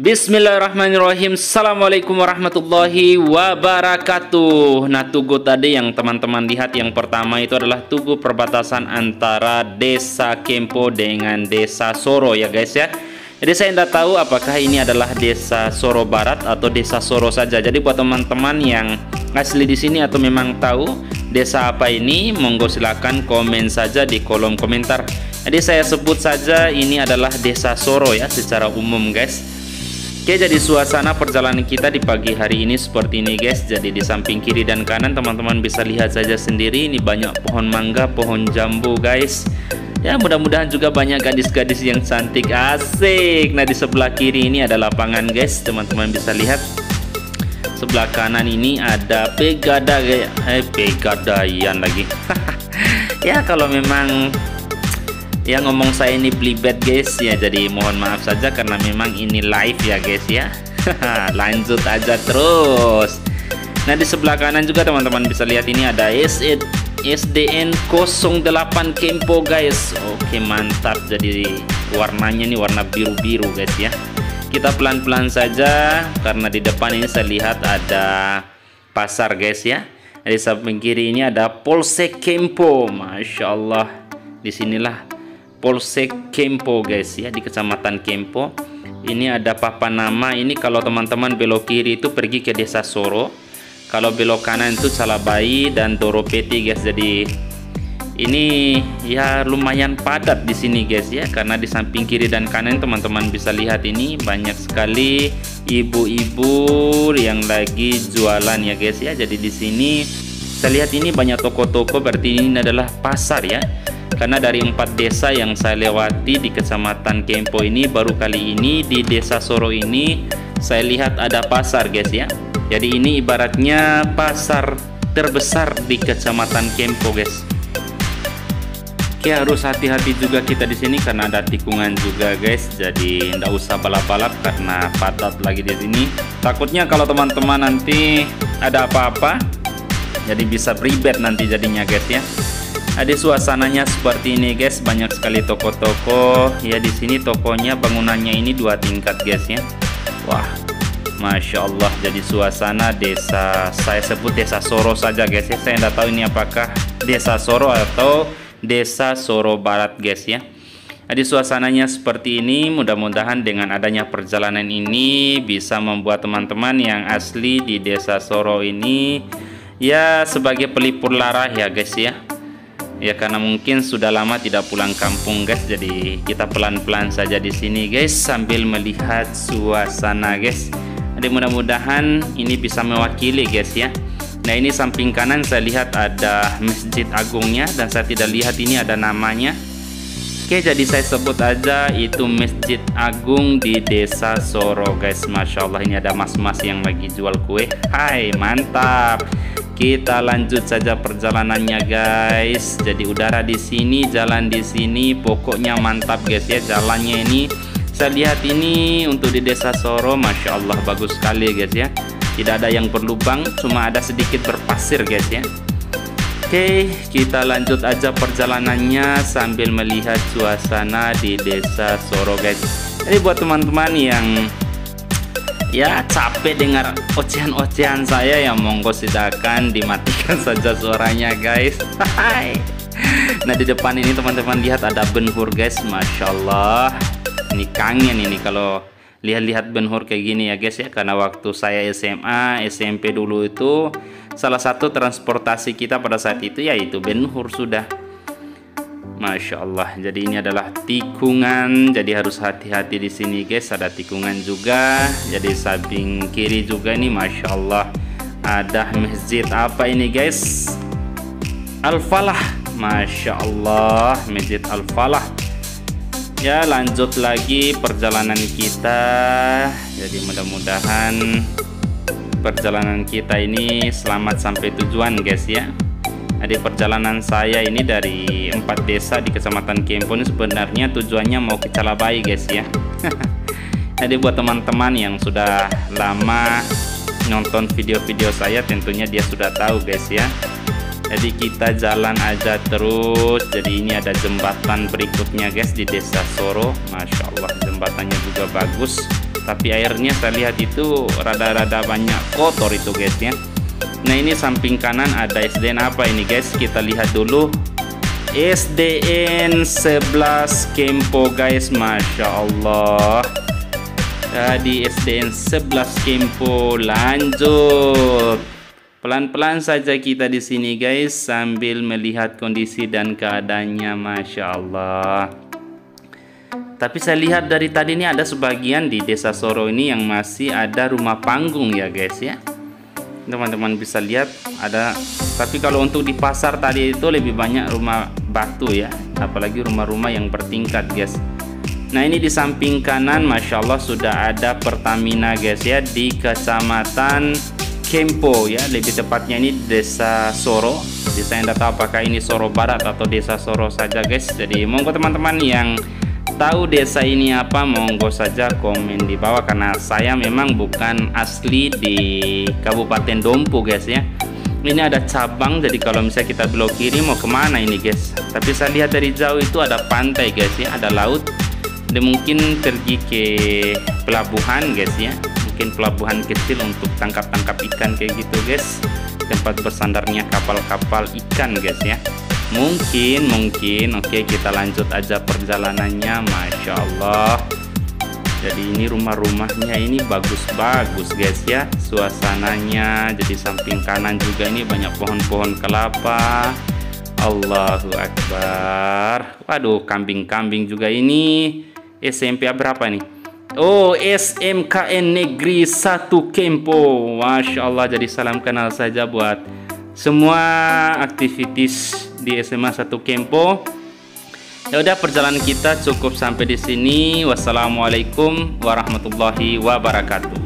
Bismillahirrahmanirrahim. Assalamualaikum warahmatullahi wabarakatuh. Nah, tugu tadi yang teman-teman lihat yang pertama itu adalah tugu perbatasan antara Desa Kempo dengan Desa Soro ya guys ya. Jadi saya tidak tahu apakah ini adalah Desa Soro Barat atau Desa Soro saja. Jadi buat teman-teman yang asli di sini atau memang tahu desa apa ini, monggo silakan komen saja di kolom komentar. Jadi saya sebut saja ini adalah Desa Soro ya secara umum guys. Oke, jadi suasana perjalanan kita di pagi hari ini seperti ini guys. Jadi di samping kiri dan kanan teman-teman bisa lihat saja sendiri, ini banyak pohon mangga, pohon jambu guys. Ya, mudah-mudahan juga banyak gadis-gadis yang cantik, asik. Nah, di sebelah kiri ini ada lapangan guys, teman-teman bisa lihat. Sebelah kanan ini ada pegadaian lagi. Ya, kalau memang ya ngomong saya ini belibet guys ya, jadi mohon maaf saja karena memang ini live ya guys ya. Lanjut aja terus. Nah, di sebelah kanan juga teman-teman bisa lihat ini ada SDN 08 Kempo guys. Oke, mantap. Jadi warnanya nih warna biru-biru guys ya. Kita pelan-pelan saja karena di depan ini saya lihat ada pasar guys ya. Di samping kiri ini ada Polsek Kempo. Masya Allah, disinilah Polsek Kempo guys ya, di Kecamatan Kempo. Ini ada papan nama. Ini kalau teman-teman belok kiri itu pergi ke Desa Soro, kalau belok kanan itu Salabai dan Doropeti guys. Jadi ini ya lumayan padat di sini guys ya, karena di samping kiri dan kanan teman-teman bisa lihat ini banyak sekali ibu-ibu yang lagi jualan ya guys ya. Jadi di sini saya lihat ini banyak toko-toko, berarti ini adalah pasar ya. Karena dari 4 desa yang saya lewati di Kecamatan Kempo ini, baru kali ini di Desa Soro ini saya lihat ada pasar guys ya. Jadi ini ibaratnya pasar terbesar di Kecamatan Kempo guys. Oke, harus hati-hati juga kita di sini karena ada tikungan juga guys. Jadi nggak usah balap-balap karena padat lagi di sini. Takutnya kalau teman-teman nanti ada apa-apa, jadi bisa ribet nanti jadinya guys ya. Ada suasananya seperti ini guys, banyak sekali toko-toko ya di sini. Tokonya bangunannya ini 2 tingkat guys ya. Wah, masya Allah. Jadi suasana desa, saya sebut Desa Soro saja guys ya. Saya tidak tahu ini apakah Desa Soro atau Desa Soro Barat guys ya. Jadi suasananya seperti ini. Mudah-mudahan dengan adanya perjalanan ini bisa membuat teman-teman yang asli di Desa Soro ini ya sebagai pelipur lara ya guys ya. Ya, karena mungkin sudah lama tidak pulang kampung guys. Jadi kita pelan-pelan saja di sini guys sambil melihat suasana guys. Jadi mudah-mudahan ini bisa mewakili guys ya. Nah, ini samping kanan saya lihat ada Masjid Agungnya dan saya tidak lihat ini ada namanya. Oke, jadi saya sebut aja itu Masjid Agung di Desa Soro guys. Masya Allah, ini ada mas-mas yang lagi jual kue. Hai, mantap. Kita lanjut saja perjalanannya guys. Jadi udara di sini, jalan di sini, pokoknya mantap guys ya. Jalannya ini saya lihat ini untuk di Desa Soro, masya Allah bagus sekali guys ya. Tidak ada yang berlubang, cuma ada sedikit berpasir guys ya. Oke, kita lanjut aja perjalanannya sambil melihat suasana di Desa Soro guys. Jadi buat teman-teman yang ya capek dengar ocehan-ocehan saya, ya monggo silakan dimatikan saja suaranya guys. Nah, di depan ini teman-teman lihat ada Ben-Hur guys. Masya Allah, ini kangen ini kalau lihat-lihat Ben-Hur kayak gini ya guys ya. Karena waktu saya SMA, SMP dulu itu salah satu transportasi kita pada saat itu yaitu Ben-Hur sudah. Masya Allah. Jadi ini adalah tikungan, jadi harus hati-hati di sini guys. Ada tikungan juga. Jadi samping kiri juga ini masya Allah ada masjid apa ini guys, Al-Falah. Masya Allah, Masjid Al-Falah. Ya, lanjut lagi perjalanan kita. Jadi mudah-mudahan perjalanan kita ini selamat sampai tujuan guys ya. Di perjalanan saya ini dari 4 desa di Kecamatan Kempo ini sebenarnya tujuannya mau ke Calabai guys ya. Jadi buat teman-teman yang sudah lama nonton video-video saya, tentunya dia sudah tahu guys ya. Jadi kita jalan aja terus. Jadi ini ada jembatan berikutnya guys di Desa Soro. Masya Allah, jembatannya juga bagus. tapi airnya saya lihat itu rada-rada banyak kotor itu guys ya. Nah ini samping kanan ada SDN apa ini guys, kita lihat dulu. SDN 11 Kempo guys, Masya Allah. Di SDN 11 Kempo, lanjut. Pelan-pelan saja kita di sini guys, sambil melihat kondisi dan keadaannya, Masya Allah. Tapi saya lihat dari tadi ini ada sebagian di Desa Soro ini yang masih ada rumah panggung ya guys ya. Teman-teman bisa lihat ada, tapi kalau untuk di pasar tadi itu lebih banyak rumah batu ya, apalagi rumah-rumah yang bertingkat guys. Nah ini di samping kanan, Masya Allah, sudah ada Pertamina guys ya, di Kecamatan Kempo ya, lebih tepatnya ini Desa Soro. Jadi saya tidak tahu apakah ini Soro Barat atau Desa Soro saja guys. Jadi monggo teman-teman yang tahu desa ini apa, monggo saja komen di bawah, karena saya memang bukan asli di Kabupaten Dompu guys ya. Ini ada cabang, jadi kalau misalnya kita belok kiri mau kemana ini guys. Tapi saya lihat dari jauh itu ada pantai guys ya, ada laut. Dan mungkin pergi ke pelabuhan guys ya, mungkin pelabuhan kecil untuk tangkap-tangkap ikan kayak gitu guys, tempat bersandarnya kapal-kapal ikan guys ya. Mungkin oke, kita lanjut aja perjalanannya, Masya Allah. Jadi ini rumah-rumahnya ini bagus-bagus guys ya, suasananya. Jadi samping kanan juga ini banyak pohon-pohon kelapa. Allahu Akbar. Waduh, kambing-kambing juga ini. SMP berapa nih? Oh, SMKN Negeri 1 Kempo. Masya Allah, jadi salam kenal saja buat semua aktivitas di SMA 1 Kempo. Ya udah, perjalanan kita cukup sampai di sini. Wassalamualaikum warahmatullahi wabarakatuh.